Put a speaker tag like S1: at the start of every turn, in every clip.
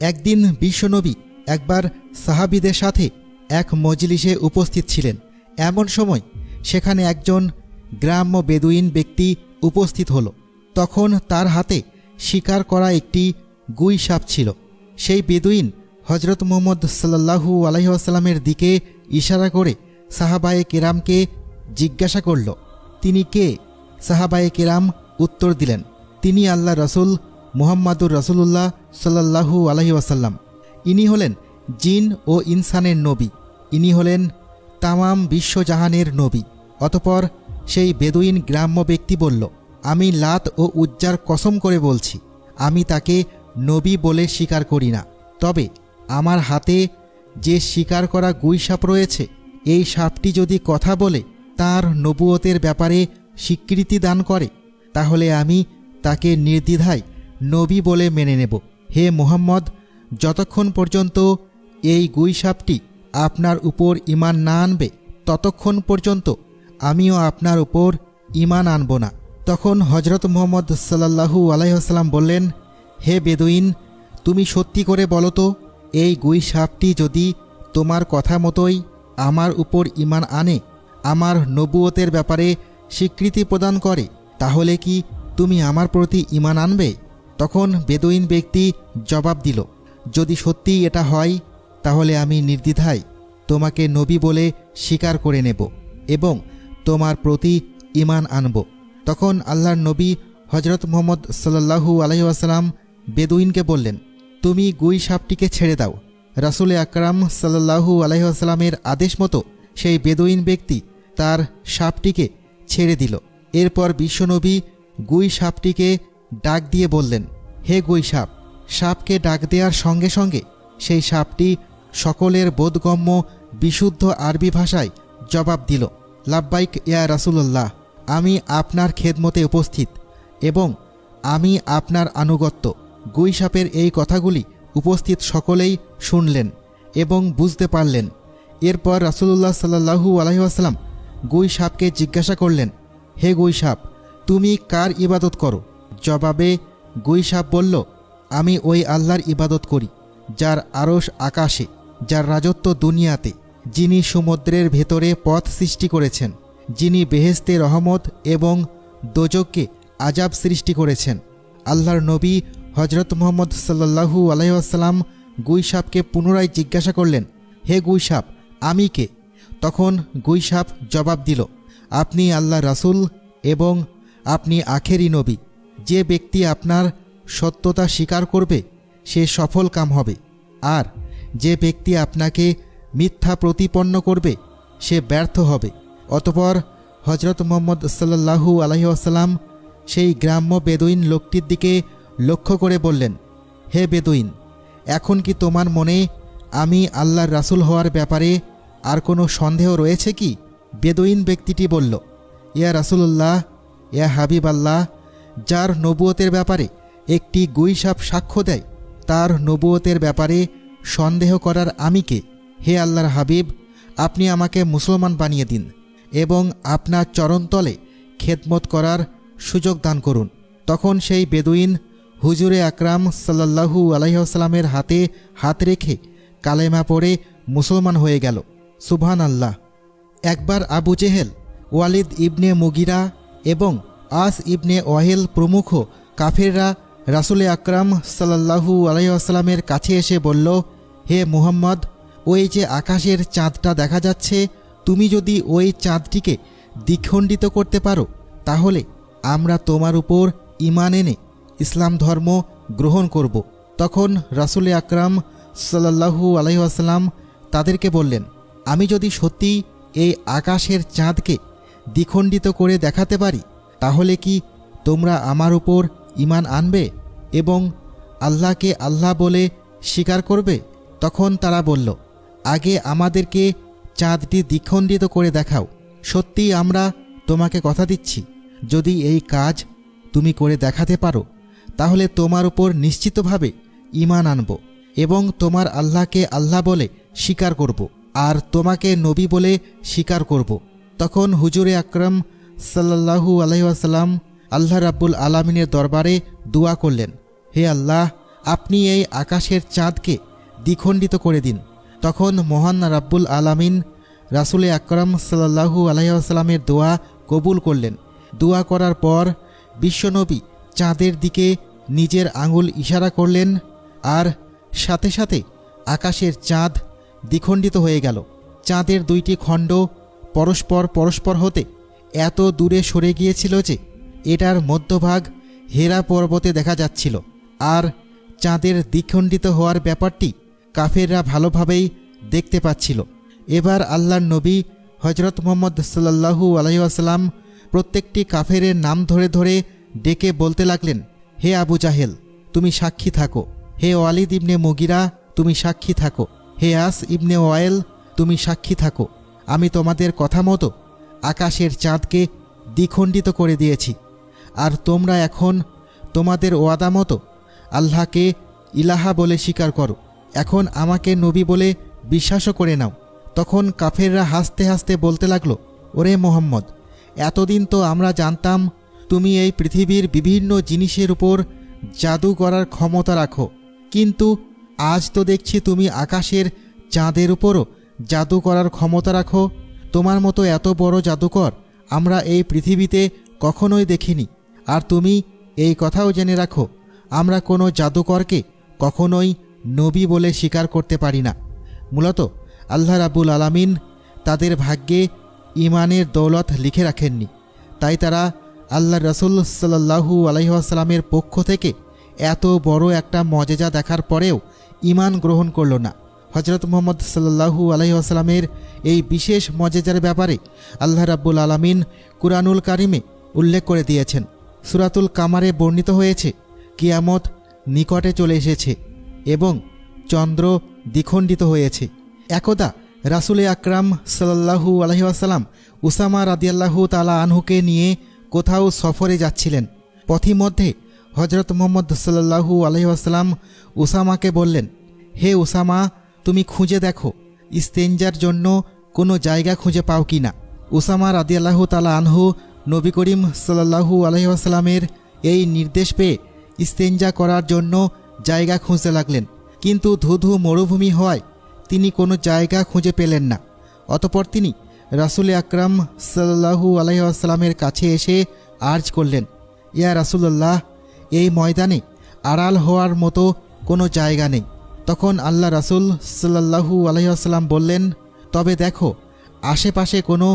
S1: একদিন বিশ্বনবী একবার সাহাবীদের সাথে এক মজলিসে উপস্থিত ছিলেন। এমন সময় সেখানে একজন গ্রাম্য বেদুইন ব্যক্তি উপস্থিত হল। তখন তার হাতে শিকার করা একটি গুই সাপ ছিল। সেই বেদুইন হজরত মুহাম্মদ সাল্লাল্লাহু আলাইহি ওয়াসাল্লামের দিকে ইশারা করে সাহাবায়ে কেরামকে জিজ্ঞাসা করল, তিনি কে? সাহাবায়ে কেরাম উত্তর দিলেন, তিনি আল্লাহ রসুল মুহাম্মাদুর রসুলুল্লাহ সাল্লাল্লাহু আলাইহি ওয়াসাল্লাম। ইনি হলেন জিন ও ইনসানের নবী। ইনি হলেন তামাম বিশ্বজাহানের নবী। অতপর সেই বেদুইন গ্রাম্য ব্যক্তি বলল, আমি লাত ও উজ্জার কসম করে বলছি, আমি তাকে নবী বলে স্বীকার করি না। তবে আমার হাতে যে শিকার করা গুই সাপ রয়েছে, এই সাপটি যদি কথা বলে তার নবুয়তের ব্যাপারে স্বীকৃতি দান করে, তাহলে আমি তাকে নির্দ্বিধায় নবী বলে মেনে নেব। হে মুহাম্মদ, যতক্ষণ পর্যন্ত এই গুই সাপটি আপনার উপর ঈমান না আনবে, ততক্ষণ পর্যন্ত আমিও আপনার উপর ঈমান আনব না। তখন হজরত মুহাম্মদ সাল্লাল্লাহু আলাইহি ওয়াসাল্লাম বললেন, হে বেদুইন, তুমি সত্যি করে বলো তো, এই গুই সাপটি যদি তোমার কথা মতোই আমার উপর ঈমান আনে, আমার নবুয়তের ব্যাপারে স্বীকৃতি প্রদান করে, তাহলে কি তুমি আমার প্রতি ঈমান আনবে? তখন বেদুইন ব্যক্তি জবাব দিল, যদি সত্যিই এটা হয়, তাহলে আমি নির্দ্বিধায় তোমাকে নবী বলে স্বীকার করে নেব এবং তোমার প্রতি ঈমান আনব। তখন আল্লাহর নবী হজরত মুহাম্মদ সাল্লাল্লাহু আলাইহি ওয়াসাল্লাম বেদুইনকে বললেন, তুমি গুই সাপটিকে ছেড়ে দাও। রাসূল আকরাম সাল্লাল্লাহু আলাইহি ওয়াসাল্লামের আদেশ মতো সেই বেদুইন ব্যক্তি তার সাপটিকে ছেড়ে দিল। এরপর বিশ্বনবী গুই সাপটিকে ডাক দিয়ে বললেন, হে গুই সাপ। সাপকে ডাক দেওয়ার সঙ্গে সঙ্গে সেই সাপটি সকলের বোধগম্য বিশুদ্ধ আরবি ভাষায় জবাব দিল, লাব্বাইক ইয়া রাসূলুল্লাহ, আমি আপনার খেদমতে উপস্থিত এবং আমি আপনার আনুগত্য। গুই সাপের এই কথাগুলি উপস্থিত সকলেই শুনলেন এবং বুঝতে পারলেন। এরপর রাসূলুল্লাহ সাল্লাল্লাহু আলাইহি ওয়াসাল্লাম গুই সাপকে জিজ্ঞাসা করলেন, হে গুই সাপ, তুমি কার ইবাদত করো? জবাবে গুই সাপ বলল, আমি ওই আল্লাহর ইবাদত করি, যার আরশ আকাশে, যার রাজত্ব দুনিয়াতে, যিনি সমুদ্রের ভেতরে পথ সৃষ্টি করেছেন, যিনি বেহেশতে রহমত এবং দোজখকে আযাব সৃষ্টি করেছেন। আল্লাহর নবী হজরত মুহাম্মদ সাল্লাল্লাহু আলাইহি ওয়াসাল্লাম গুই সাপকে পুনরায় জিজ্ঞাসা করলেন, হে গুই সাপ, আমি কে? তখন গুই সাপ জবাব দিল, আপনি আল্লাহর রাসূল এবং আপনি আখেরি নবী। যে ব্যক্তি আপনার সত্যতা স্বীকার করবে সে সফল কাম হবে, আর যে ব্যক্তি আপনাকে মিথ্যা প্রতিপন্ন করবে সে ব্যর্থ হবে। অতঃপর হজরত মুহাম্মদ সাল্লাল্লাহু আলাইহি ওয়াসাল্লাম সেই গ্রাম্য বেদুইন লোকটির দিকে লক্ষ্য করে বললেন, হে বেদুইন, এখন কি তোমার মনে আমি আল্লাহর রাসূল হওয়ার ব্যাপারে আর কোনো সন্দেহ রয়েছে কি? বেদুইন ব্যক্তিটি বলল, ইয়া রাসূলুল্লাহ, ইয়া হাবিব আল্লাহ, যার নবুয়তের ব্যাপারে একটি গুই সাপ সাক্ষ্য দেয়, তার নবুয়তের ব্যাপারে সন্দেহ করার আমি কে? হে আল্লাহর হাবিব, আপনি আমাকে মুসলমান বানিয়ে দিন এবং আপনার চরণতলে খেদমত করার সুযোগ দান করুন। তখন সেই বেদুইন হুজুরে আকরাম সাল্লাল্লাহু আলাইহি ওয়াসাল্লামের হাতে হাত রেখে কালেমা পড়ে মুসলমান হয়ে গেল। সুবহানাল্লাহ। একবার আবু জেহেল, ওয়ালিদ ইবনে মুগিরা এবং আস ইবনে ওয়াহিল প্রমুখ কাফেররা রাসূল আকরাম সাল্লাল্লাহু আলাইহি ওয়াসাল্লামের কাছে এসে বলল, হে মুহাম্মদ, ওই যে আকাশের চাঁদটা দেখা যাচ্ছে, তুমি যদি ওই চাঁদটিকে দ্বিখণ্ডিত করতে পারো, তাহলে আমরা তোমার উপর ঈমান এনে ইসলাম ধর্ম গ্রহণ করব। তখন রাসূল আকরাম সাল্লাল্লাহু আলাইহি ওয়াসাল্লাম তাদেরকে বললেন, আমি যদি সত্যি এই আকাশের চাঁদকে দ্বিখণ্ডিত করে দেখাতে পারি, তাহলে কি তোমরা আমার উপর ঈমান আনবে এবং আল্লাহকে আল্লাহ বলে স্বীকার করবে? তখন তারা বলল, আগে আমাদেরকে চাঁদটি দ্বিখণ্ডিত করে দেখাও। সত্যি আমরা তোমাকে কথা দিচ্ছি, যদি এই কাজ তুমি করে দেখাতে পারো, তাহলে তোমার উপর নিশ্চিতভাবে ঈমান আনব এবং তোমার আল্লাহকে আল্লাহ বলে স্বীকার করব আর তোমাকে নবী বলে স্বীকার করব। তখন হুজুরে আকরাম সাল্লাল্লাহু আলাইহি ওয়াসাল্লাম আল্লাহ রাব্বুল আলামিনের দরবারে দোয়া করলেন, হে আল্লাহ, আপনি এই আকাশের চাঁদকে দ্বিখণ্ডিত করে দিন। তখন মহান রাব্বুল আলামিন রাসূল আকরাম সাল্লাল্লাহু আলাইহি ওয়াসাল্লামের দোয়া কবুল করলেন। দোয়া করার পর বিশ্বনবী চাঁদের দিকে নিজের আঙুল ইশারা করলেন, আর সাথে সাথে আকাশের চাঁদ দ্বিখণ্ডিত হয়ে গেল। চাঁদের দুইটি খণ্ড পরস্পর হতে এত দূরে সরে গিয়েছিল যে এটার মধ্যভাগ হেরা পর্বতে দেখা যাচ্ছিল। আর চাঁদের দ্বিখণ্ডিত হওয়ার ব্যাপারটি কাফেররা ভালোভাবেই দেখতে পাচ্ছিল। এবার আল্লাহর নবী হজরত মুহাম্মদ সাল্লাল্লাহু আলাইহি ওয়াসাল্লাম প্রত্যেকটি কাফেরের নাম ধরে ধরে ডেকে বলতে লাগলেন, হে আবু জাহেল, তুমি সাক্ষী থাকো। হে ওয়ালিদ ইবনে মুগিরা, তুমি সাক্ষী থাকো। হে আস ইবনে ওয়াইল, তুমি সাক্ষী থাকো। আমি তোমাদের কথা মতো আকাশের চাঁদকে দ্বিখণ্ডিত করে দিয়েছি, আর তোমরা এখন তোমাদের ওয়াদা মতো আল্লাহকে ইলাহা বলে স্বীকার করো। এখন আমাকে নবী বলে বিশ্বাসও করে নাও। তখন কাফেররা হাসতে হাসতে বলতে লাগলো, ওরে মোহাম্মদ, এতদিন তো আমরা জানতাম তুমি এই পৃথিবীর বিভিন্ন জিনিসের উপর জাদু করার ক্ষমতা রাখো, কিন্তু আজ তো দেখছি তুমি আকাশের চাঁদের উপরও জাদু করার ক্ষমতা রাখো। তোমার মতো এত বড় জাদুকর আমরা এই পৃথিবীতে কখনোই দেখিনি। আর তুমি এই কথাও জেনে রাখো, আমরা কোনো জাদুকরকে কখনোই নবী বলে স্বীকার করতে পারি না। মূলত আল্লাহ রাব্বুল আলামিন তাদের ভাগ্যে ঈমানের দৌলত লিখে রাখেননি, তাই তারা আল্লাহ রাসূল সাল্লাল্লাহু আলাইহি ওয়াসাল্লামের পক্ষ থেকে এত বড় একটা মজেজা দেখার পরেও ঈমান গ্রহণ করল না। হজরত মুহাম্মদ সাল্লাল্লাহু আলাইহি ওয়াসাল্লামের এই বিশেষ মজেজার ব্যাপারে আল্লাহ রাব্বুল আলামিন কুরআনুল কারিমে উল্লেখ করে দিয়েছেন। সূরাতুল কামারে বর্ণিত হয়েছে, কিয়ামত নিকটে চলে এসেছে এবং চন্দ্র দ্বিখণ্ডিত হয়েছে। একদা রাসূল আকরাম সাল্লাল্লাহু আলাইহি ওয়াসাল্লাম উসামা রাদিয়াল্লাহু তাআলা আনহুকে নিয়ে কোথাও সফরে যাচ্ছিলেন। পথিমধ্যে হজরত মুহাম্মদ সাল্লাল্লাহু আলাইহি ওয়াসাল্লাম উসামাকে বললেন, হে উসামা, তুমি খুঁজে দেখো ইস্তেঞ্জার জন্য কোনো জায়গা খুঁজে পাও কি না। উসামা রাদিয়াল্লাহু তাআলা আনহু নবী করিম সাল্লাল্লাহু আলাইহি ওয়াসাল্লামের এই নির্দেশ পেয়ে ইস্তেঞ্জা করার জন্য জায়গা খুঁজতে লাগলেন, কিন্তু ধুধু মরুভূমি হওয়ায় তিনি কোনো জায়গা খুঁজে পেলেন না। অতঃপর তিনি রাসূল আকরাম সাল্লাল্লাহু আলাইহি ওয়াসাল্লামের কাছে এসে আর্জ করলেন, ইয়া রাসূলুল্লাহ, এই ময়দানে আড়াল হওয়ার মতো কোনো জায়গা নেই। তখন আল্লাহ রাসূল সাল্লাল্লাহু আলাইহি ওয়াসাল্লাম বললেন, তবে দেখো আশেপাশে কোনো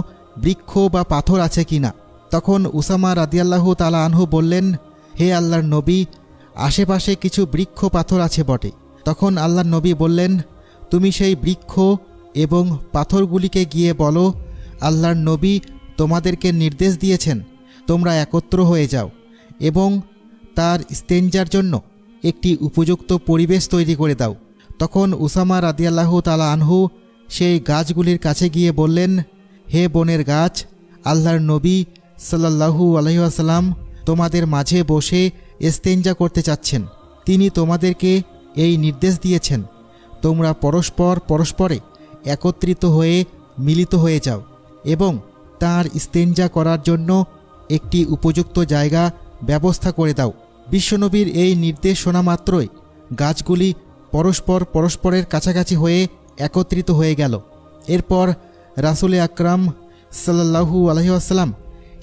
S1: বৃক্ষ বা পাথর আছে কি না। তখন উসামা রাদিয়াল্লাহু তাআলা আনহু বললেন, হে আল্লাহর নবী, আশেপাশে কিছু বৃক্ষ পাথর আছে বটে। তখন আল্লাহর নবী বললেন, তুমি সেই বৃক্ষ এবং পাথরগুলিকে গিয়ে বলো, আল্লাহর নবী তোমাদেরকে নির্দেশ দিয়েছেন তোমরা একত্র হয়ে যাও এবং তার ইস্তেঞ্জার জন্য একটি উপযুক্ত পরিবেশ তৈরি করে দাও। তখন উসামা রাদিয়াল্লাহু তাআলা আনহু সেই গাছগুলির কাছে গিয়ে বললেন, হে বনের গাছ, আল্লাহর নবী সাল্লাল্লাহু আলাইহি ওয়াসাল্লাম তোমাদের মাঝে বসে ইস্তেঞ্জা করতে চাচ্ছেন। তিনি তোমাদেরকে এই নির্দেশ দিয়েছেন তোমরা পরস্পরে একত্রিত হয়ে মিলিত হয়ে যাও এবং তার ইস্তেঞ্জা করার জন্য একটি উপযুক্ত জায়গা ব্যবস্থা করে দাও। বিশ্বনবীর এই নির্দেশ শোনা মাত্রই গাছগুলি পরস্পরের কাছাকাছি হয়ে একত্রিত হয়ে গেল। এরপর রাসূল আকরাম সাল্লাল্লাহু আলাইহি ওয়াসাল্লাম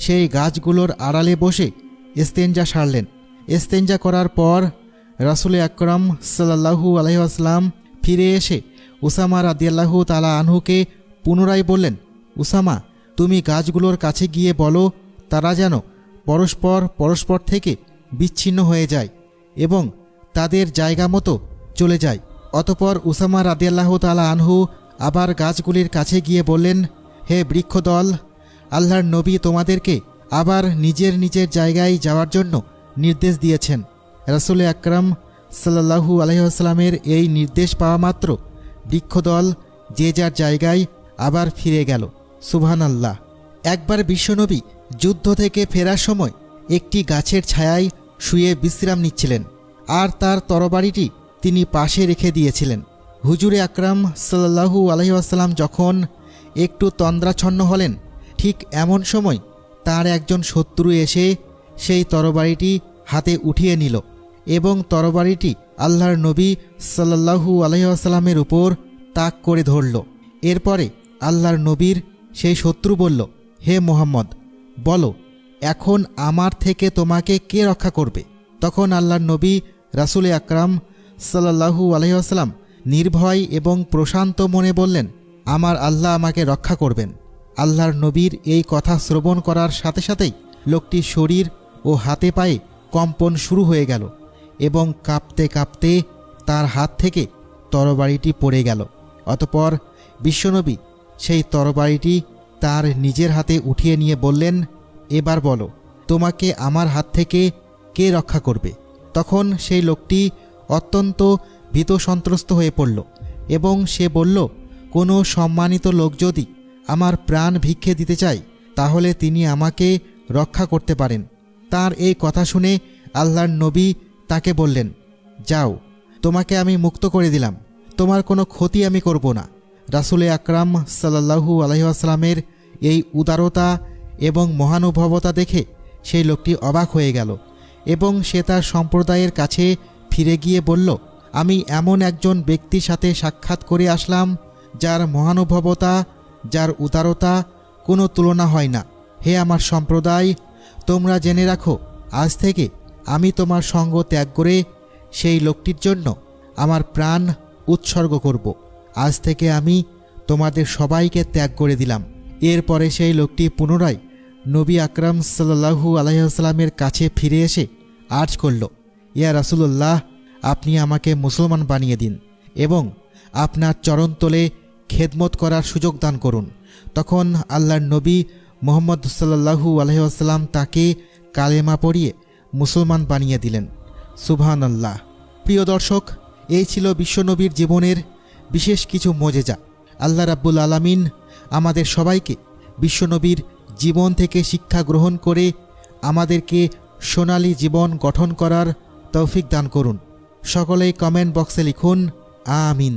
S1: সেই গাছগুলোর আড়ালে বসে ইস্তেঞ্জা সারলেন। ইস্তেঞ্জা করার পর রাসূল আকরাম সাল্লাল্লাহু আলাইহি ওয়াসাল্লাম ফিরে এসে উসামা রাদিয়াল্লাহু তাআলা আনহুকে পুনরায় বললেন, উসামা, তুমি গাছগুলোর কাছে গিয়ে বলো তারা যেন পরস্পর থেকে বিচ্ছিন্ন হয়ে যায় এবং তাদের জায়গা মতো চলে যায়। অতপর উসামা রাদিয়াল্লাহু তাআলা আনহু আবার গাছগুলির কাছে গিয়ে বললেন, হে বৃক্ষদল, আল্লাহর নবী তোমাদেরকে আবার নিজের জায়গায় যাওয়ার জন্য নির্দেশ দিয়েছেন। রাসূল আকরাম সাল্লাল্লাহু আলাইহি ওয়াসাল্লামের এই নির্দেশ পাওয়া মাত্র বৃক্ষদল যে যার জায়গায় আবার ফিরে গেল। সুবহানাল্লাহ। একবার বিশ্বনবী যুদ্ধ থেকে ফেরার সময় একটি গাছের ছায়ায় শুয়ে বিশ্রাম নিচ্ছিলেন, আর তার তরবারিটি তিনি পাশে রেখে দিয়েছিলেন। হুজুরে আকরাম সাল্লাল্লাহু আলাইহি ওয়াসাল্লাম যখন একটু তন্দ্রাচ্ছন্ন হলেন, ঠিক এমন সময় তার একজন শত্রু এসে সেই তরবারিটি হাতে উঠিয়ে নিল এবং তরবারিটি আল্লাহর নবী সাল্লাল্লাহু আলাইহি ওয়াসাল্লামের উপর তাক করে ধরল। এরপরে আল্লাহর নবীর সেই শত্রু বলল, হে মুহাম্মদ, বলো এখন আমার থেকে তোমাকে কে রক্ষা করবে? তখন আল্লাহর নবী রাসূল আকরাম সাল্লাল্লাহু আলাইহি ওয়াসাল্লাম নির্ভয় এবং প্রশান্ত মনে বললেন, আমার আল্লাহ আমাকে রক্ষা করবেন। আল্লাহর নবীর এই কথা শ্রবণ করার সাথে সাথেই লোকটির শরীর ও হাতে পায়ে কম্পন শুরু হয়ে গেল এবং কাঁপতে কাঁপতে তার হাত থেকে তরবারিটি পড়ে গেল। অতঃপর বিশ্বনবী সেই তরবারিটি তার নিজের হাতে উঠিয়ে নিয়ে বললেন, এবার বলো তোমাকে আমার হাত থেকে কে রক্ষা করবে? তখন সেই লোকটি অত্যন্ত ভীত সন্ত্রস্ত হয়ে পড়ল এবং সে বলল, কোনো সম্মানিত লোক যদি আমার প্রাণ ভিক্ষে দিতে চায় তাহলে তিনি আমাকে রক্ষা করতে পারেন। তার এই কথা শুনে আল্লাহর নবী তাকে বললেন, যাও, তোমাকে আমি মুক্ত করে দিলাম, তোমার কোনো ক্ষতি আমি করব না। রাসূল আকরাম সাল্লাল্লাহু আলাইহি ওয়াসাল্লামের এই উদারতা এবং মহানুভবতা দেখে সেই লোকটি অবাক হয়ে গেল এবং সে তার সম্প্রদায়ের কাছে ফিরে গিয়ে বলল, আমি এমন একজন ব্যক্তির সাথে সাক্ষাৎ করে আসলাম যার মহানুভবতা, যার উদারতা কোনো তুলনা হয় না। হে আমার সম্প্রদায়, তোমরা জেনে রাখো, আজ থেকে আমি তোমার সঙ্গ ত্যাগ করে সেই লোকটির জন্য আমার প্রাণ উৎসর্গ করব। আজ থেকে আমি তোমাদের সবাইকে ত্যাগ করে দিলাম। এরপরে সেই লোকটি পুনরায় নবী আকরাম সাল্লাল্লাহু আলাইহি ওয়াসাল্লামের কাছে ফিরে এসে আর্জ করল, ইয়া রাসূলুল্লাহ, আপনি আমাকে মুসলমান বানিয়ে দিন এবং আপনার চরণতলে খেদমত করার সুযোগ দান করুন। তখন আল্লাহর নবী মুহাম্মদ সাল্লাল্লাহু আলাইহি ওয়াসাল্লাম তাকে কালেমা পড়িয়ে মুসলমান বানিয়ে দিলেন। সুবহানাল্লাহ। প্রিয় দর্শক, এই ছিল বিশ্বনবীর জীবনের বিশেষ কিছু মোজেজা। আল্লাহ রাব্বুল আলামিন আমাদের সবাইকে বিশ্বনবীর জীবন থেকে শিক্ষা গ্রহণ করে আমাদেরকে সোনালী জীবন গঠন করার তৌফিক দান করুন। সকলেই কমেন্ট বক্সে লিখুন আমিন।